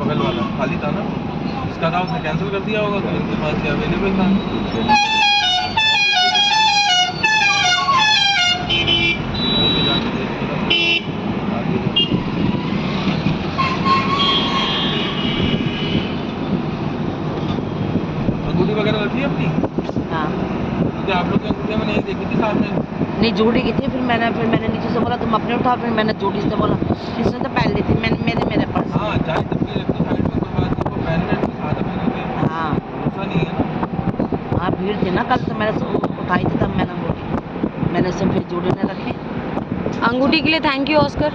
बगल वाला खाली था ना, इसका था उसने कैंसिल कर दिया होगा, तो इनके पास ये अवेलेबल था। जाके देखिए आगे अंगूठी वगैरह रखी है अपनी? हाँ क्योंकि आप लोग की अंगूठियाँ मैंने एक देखी थी सामने। नहीं जोड़ी की थी, फिर मैंने नीचे से बोला तुम अपने उठा, फिर मैंने जोड़ी से बोला इसने तो पहन ली थी, मेरे पास। हाँ चाहे तब की रखी साइड में, कोई बात नहीं, वो पहन के साथ में क्योंकि हाँ भरोसा नहीं है ना। हाँ भीड़ थी ना कल, तो मैंने उठाई थी तब मैंने अंगूठी, मैंने उसे फिर जोड़ी में रखी। अंगूठी के लिए थैंक यू ऑस्कर।